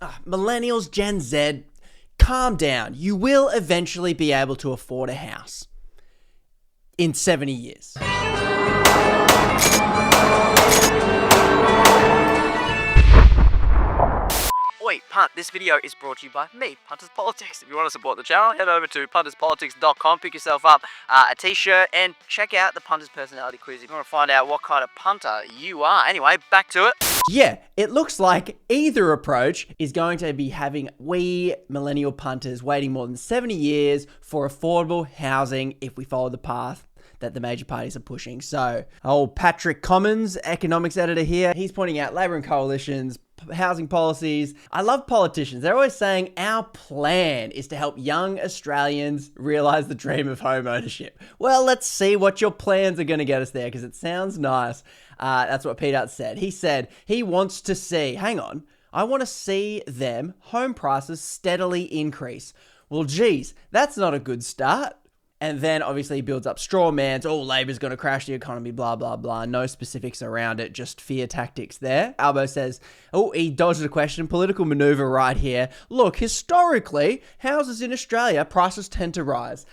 Millennials, Gen Z, calm down. You will eventually be able to afford a house in 70 years. Wait, Punt, this video is brought to you by me, Punters Politics. If you want to support the channel, head over to punterspolitics.com, pick yourself up a t-shirt, and check out the Punters Personality Quiz if you want to find out what kind of punter you are. Anyway, back to it. Yeah, it looks like either approach is going to be having we millennial punters waiting more than 70 years for affordable housing if we follow the path that the major parties are pushing. So, old Patrick Commons, economics editor here, he's pointing out Labor and Coalition's housing policies. I love politicians. They're always saying our plan is to help young Australians realize the dream of home ownership. Well, let's see what your plans are going to get us there, because it sounds nice. That's what Pete Hart said. He said he wants to see, I want to see them home prices steadily increase. Well, geez, that's not a good start. And then obviously he builds up straw mans. Oh, Labor's going to crash the economy, blah, blah, blah. No specifics around it, just fear tactics there. Albo says, he dodged a question. Political maneuver right here. Look, historically, houses in Australia, prices tend to rise.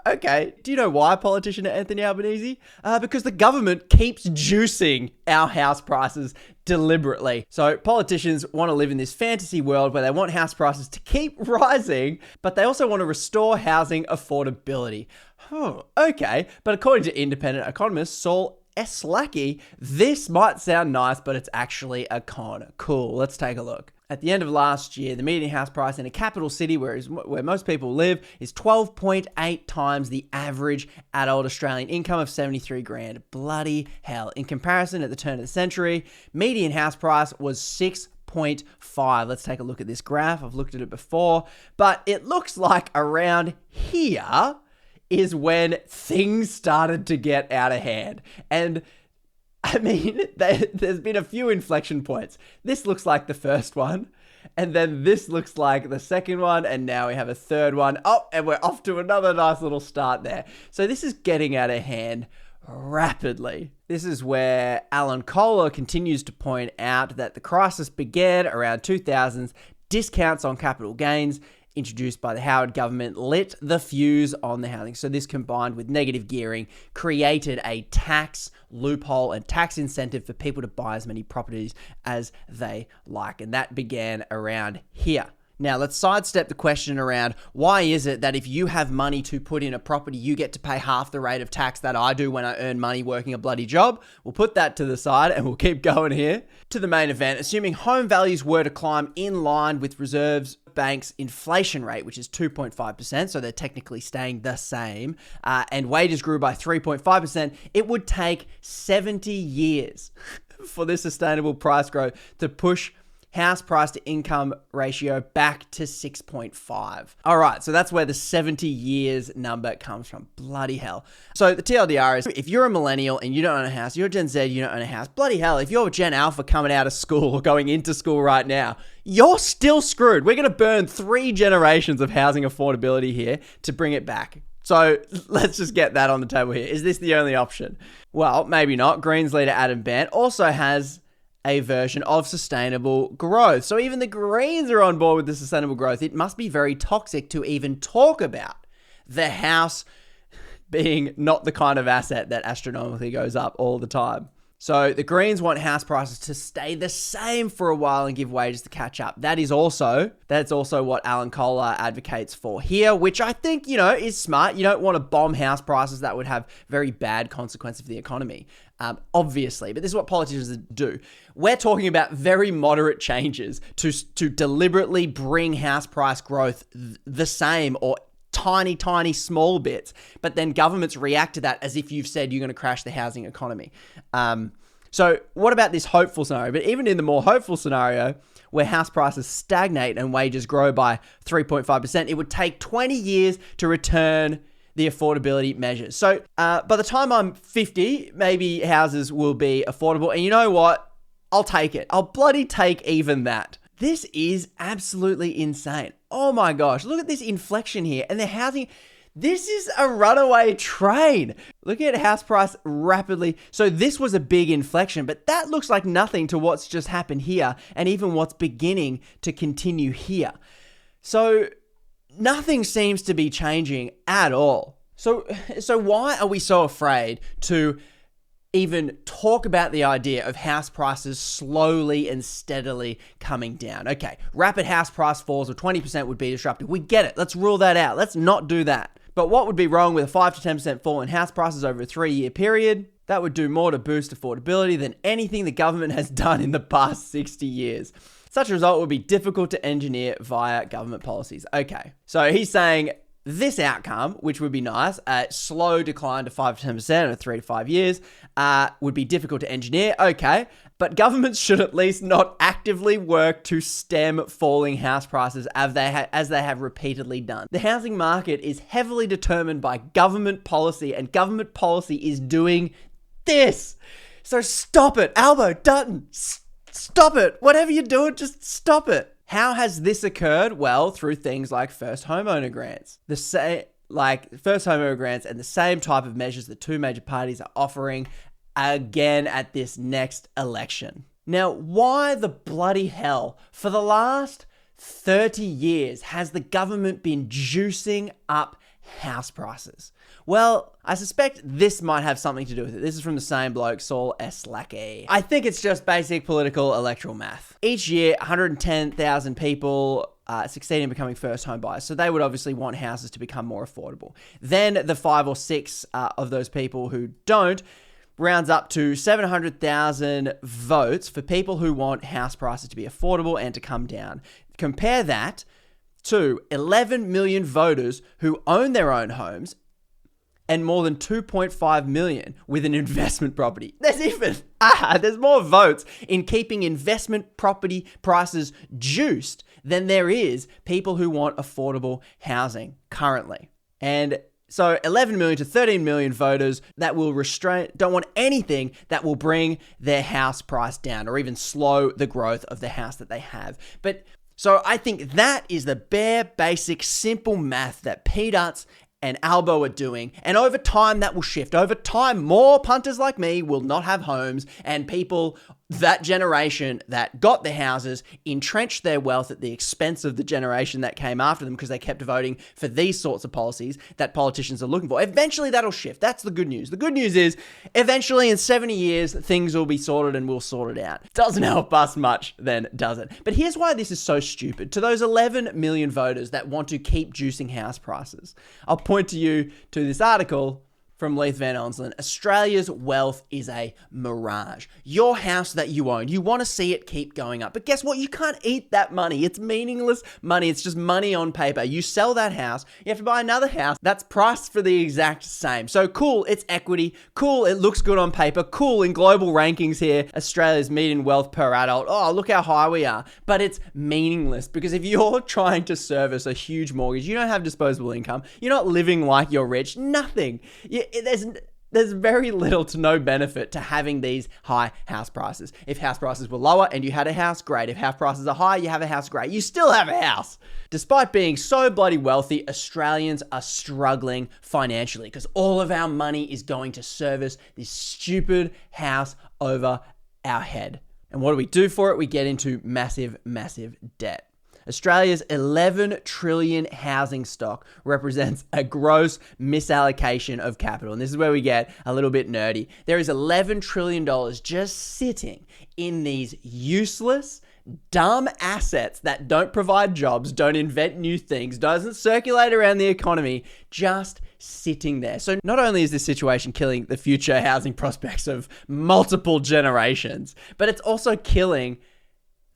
Okay. Do you know why, politician Anthony Albanese? Because the government keeps juicing our house prices deliberately. So politicians want to live in this fantasy world where they want house prices to keep rising, but they also want to restore housing affordability. Okay. But according to independent economist Saul Eslaki, this might sound nice, but it's actually a con. Cool. Let's take a look. At the end of last year, the median house price in a capital city where most people live is 12.8 times the average adult Australian income of 73 grand. Bloody hell. In comparison, at the turn of the century, median house price was 6.5. Let's take a look at this graph. I've looked at it before, but it looks like around here is when things started to get out of hand. And I mean, there's been a few inflection points. This looks like the first one, and then this looks like the second one, and now we have a third one. Oh, and we're off to another nice little start there. So this is getting out of hand rapidly. This is where Alan Kohler continues to point out that the crisis began around 2000s. Discounts on capital gains introduced by the Howard government lit the fuse on the housing. So this, combined with negative gearing, created a tax loophole and tax incentive for people to buy as many properties as they like. And that began around here. Now, let's sidestep the question around why is it that if you have money to put in a property, you get to pay half the rate of tax that I do when I earn money working a bloody job? We'll put that to the side and we'll keep going here to the main event. Assuming home values were to climb in line with Reserve Bank's inflation rate, which is 2.5%, so they're technically staying the same, and wages grew by 3.5%, it would take 70 years for this sustainable price growth to push house price to income ratio back to 6.5. All right, so that's where the 70 years number comes from. Bloody hell. So the TLDR is, if you're a millennial and you don't own a house, you're a Gen Z, you don't own a house, bloody hell, if you're a Gen Alpha coming out of school or going into school right now, you're still screwed. We're going to burn 3 generations of housing affordability here to bring it back. So let's just get that on the table here. Is this the only option? Well, maybe not. Greens leader Adam Bandt also has a version of sustainable growth. So even the Greens are on board with the sustainable growth. It must be very toxic to even talk about the house being not the kind of asset that astronomically goes up all the time. So the Greens want house prices to stay the same for a while and give wages to catch up. That's also what Alan Kohler advocates for here, which I think, is smart. You don't want to bomb house prices. That would have very bad consequences for the economy, obviously. But this is what politicians do. We're talking about very moderate changes to deliberately bring house price growth the same or tiny, small bits, but then governments react to that as if you've said you're going to crash the housing economy. So what about this hopeful scenario? But even in the more hopeful scenario, where house prices stagnate and wages grow by 3.5%, it would take 20 years to return the affordability measures. So by the time I'm 50, maybe houses will be affordable. And you know what? I'll take it. I'll bloody take even that. This is absolutely insane. Oh my gosh, look at this inflection here. And the housing, This is a runaway train. Look at house price rapidly. So this was a big inflection, but that looks like nothing to what's just happened here and even what's beginning to continue here. So nothing seems to be changing at all. So why are we so afraid to even talk about the idea of house prices slowly and steadily coming down? Okay, rapid house price falls of 20% would be disruptive. We get it. Let's rule that out. Let's not do that. But what would be wrong with a 5 to 10% fall in house prices over a 3-year period? That would do more to boost affordability than anything the government has done in the past 60 years. Such a result would be difficult to engineer via government policies. Okay, so he's saying this outcome, which would be nice, a slow decline to 5 to 10% in 3 to 5 years, would be difficult to engineer. Okay, but governments should at least not actively work to stem falling house prices as they have repeatedly done. The housing market is heavily determined by government policy, and government policy is doing this. So stop it, Albo, Dutton, stop it. Whatever you're doing, just stop it. How has this occurred? Well, through things like first homeowner grants. First homeowner grants and the same type of measures the two major parties are offering again at this next election. Now, why the bloody hell, for the last 30 years, has the government been juicing up house prices? Well, I suspect this might have something to do with it. This is from the same bloke, Saul S. Lackey. I think it's just basic political electoral math. Each year, 110,000 people succeed in becoming first home buyers. So they would obviously want houses to become more affordable. Then the 5 or 6 of those people who don't rounds up to 700,000 votes for people who want house prices to be affordable and to come down. Compare that to 11 million voters who own their own homes and more than 2.5 million with an investment property. There's more votes in keeping investment property prices juiced than there is people who want affordable housing currently. And so 11 million to 13 million voters that will don't want anything that will bring their house price down or even slow the growth of the house that they have. So I think that is the bare, basic, simple math that Peanuts and Albo are doing. And over time, that will shift. Over time, more punters like me will not have homes, and people, that generation that got the houses, entrenched their wealth at the expense of the generation that came after them because they kept voting for these sorts of policies that politicians are looking for. Eventually, that'll shift. That's the good news. The good news is, eventually, in 70 years, things will be sorted and we'll sort it out. Doesn't help us much, then, does it? But here's why this is so stupid. To those 11 million voters that want to keep juicing house prices, I'll point to you to this article from Leith Van Onselen. Australia's wealth is a mirage. Your house that you own, you want to see it keep going up. But guess what? You can't eat that money. It's meaningless money. It's just money on paper. You sell that house, you have to buy another house that's priced for the exact same. So cool, it's equity. Cool, it looks good on paper. Cool, in global rankings here, Australia's median wealth per adult. Oh, look how high we are. But it's meaningless because if you're trying to service a huge mortgage, you don't have disposable income. You're not living like you're rich. Nothing. There's very little to no benefit to having these high house prices. If house prices were lower and you had a house, great. If house prices are high, you have a house, great. You still have a house. Despite being so bloody wealthy, Australians are struggling financially because all of our money is going to service this stupid house over our head. And what do we do for it? We get into massive, massive debt. Australia's 11 trillion housing stock represents a gross misallocation of capital. And this is where we get a little bit nerdy. There is $11 trillion just sitting in these useless, dumb assets that don't provide jobs, don't invent new things, doesn't circulate around the economy, just sitting there. So not only is this situation killing the future housing prospects of multiple generations, but it's also killing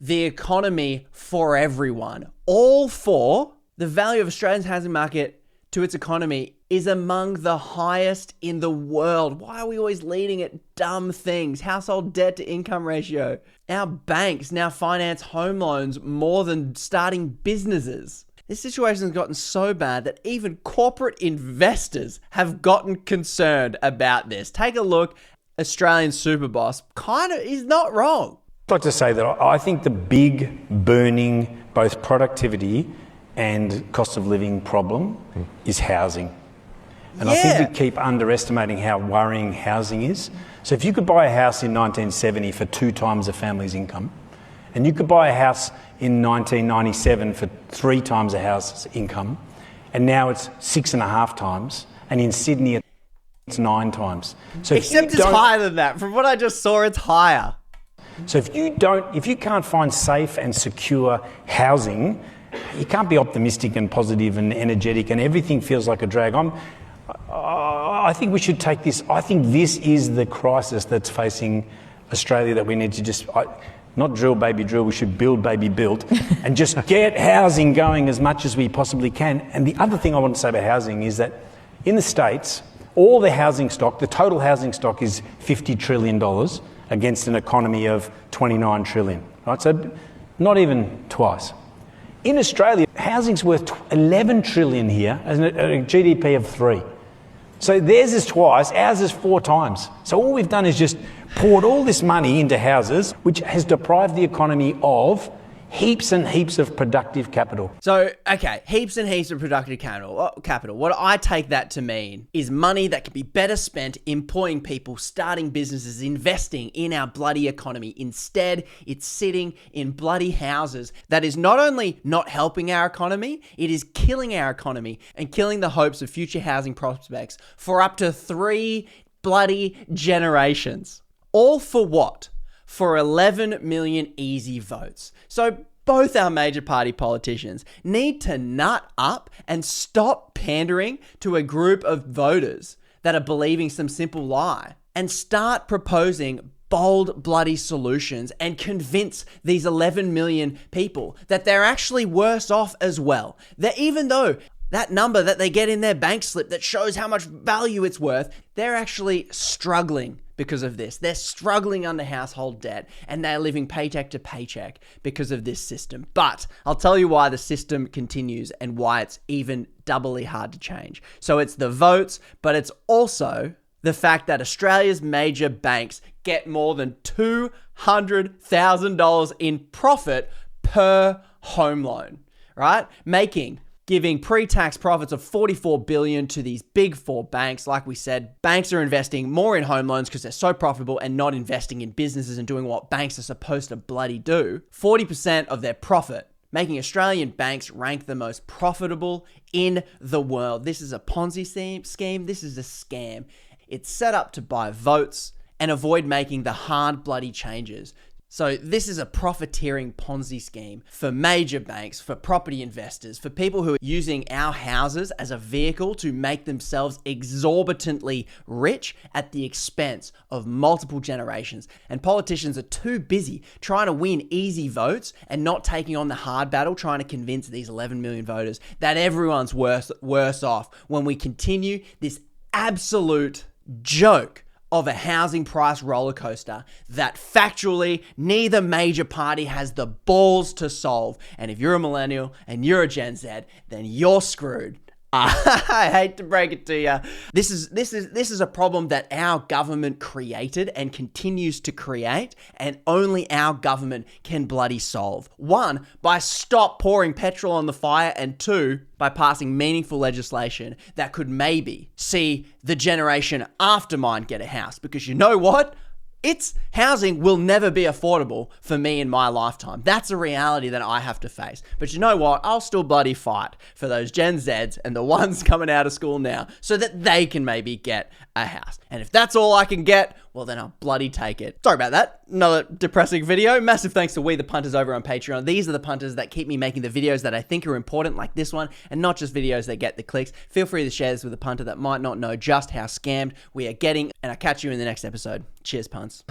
the economy for everyone. All for the value of Australia's housing market to its economy is among the highest in the world. Why are we always leading at dumb things? Household debt to income ratio. Our banks now finance home loans more than starting businesses. This situation has gotten so bad that even corporate investors have gotten concerned about this. Take a look. Australian super boss kind of is not wrong. I'd like to say that I think the big burning both productivity and cost of living problem is housing. And I think we keep underestimating how worrying housing is. So if you could buy a house in 1970 for 2 times a family's income, and you could buy a house in 1997 for 3 times a house's income, and now it's 6.5 times, and in Sydney it's 9 times. So except it's higher than that. From what I just saw, it's higher. So if you can't find safe and secure housing, you can't be optimistic and positive and energetic, and everything feels like a drag. I think we should take this. I think this is the crisis that's facing Australia that we need to just not drill, baby, drill. We should build, baby, build, and just get housing going as much as we possibly can. And the other thing I want to say about housing is that in the States, all the housing stock, the total housing stock is $50 trillion against an economy of 29 trillion, right? So not even twice. In Australia, housing's worth 11 trillion here as a GDP of 3. So theirs is twice, ours is 4 times. So all we've done is just poured all this money into houses, which has deprived the economy of heaps and heaps of productive capital. So, okay, heaps and heaps of productive capital. What I take that to mean is money that can be better spent employing people, starting businesses, investing in our bloody economy. Instead, it's sitting in bloody houses that is not only not helping our economy, it is killing our economy and killing the hopes of future housing prospects for up to 3 bloody generations. All for what? For 11 million easy votes. So both our major party politicians need to nut up and stop pandering to a group of voters that are believing some simple lie and start proposing bold, bloody solutions and convince these 11 million people that they're actually worse off as well. That even though that number that they get in their bank slip that shows how much value it's worth, they're actually struggling because of this. They're struggling under household debt and they're living paycheck to paycheck because of this system. But I'll tell you why the system continues and why it's even doubly hard to change. So it's the votes, but it's also the fact that Australia's major banks get more than $200,000 in profit per home loan, right? Giving pre-tax profits of $44 billion to these big 4 banks. Like we said, banks are investing more in home loans because they're so profitable and not investing in businesses and doing what banks are supposed to bloody do. 40% of their profit, making Australian banks rank the most profitable in the world. This is a Ponzi scheme. This is a scam. It's set up to buy votes and avoid making the hard bloody changes. So this is a profiteering Ponzi scheme for major banks, for property investors, for people who are using our houses as a vehicle to make themselves exorbitantly rich at the expense of multiple generations. And politicians are too busy trying to win easy votes and not taking on the hard battle, trying to convince these 11 million voters that everyone's worse off when we continue this absolute joke of a housing price roller coaster that factually neither major party has the balls to solve. And if you're a millennial and you're a Gen Z, then you're screwed. I hate to break it to you. This is a problem that our government created and continues to create, and only our government can bloody solve. 1, by stop pouring petrol on the fire, and 2, by passing meaningful legislation that could maybe see the generation after mine get a house. Because you know what? Housing will never be affordable for me in my lifetime. That's a reality that I have to face. But you know what? I'll still bloody fight for those Gen Zs and the ones coming out of school now so that they can maybe get a house. And if that's all I can get, well, then I'll bloody take it. Sorry about that. Another depressing video. Massive thanks to We the Punters over on Patreon. These are the punters that keep me making the videos that I think are important, like this one, and not just videos that get the clicks. Feel free to share this with a punter that might not know just how scammed we are getting, and I'll catch you in the next episode. Cheers, punts.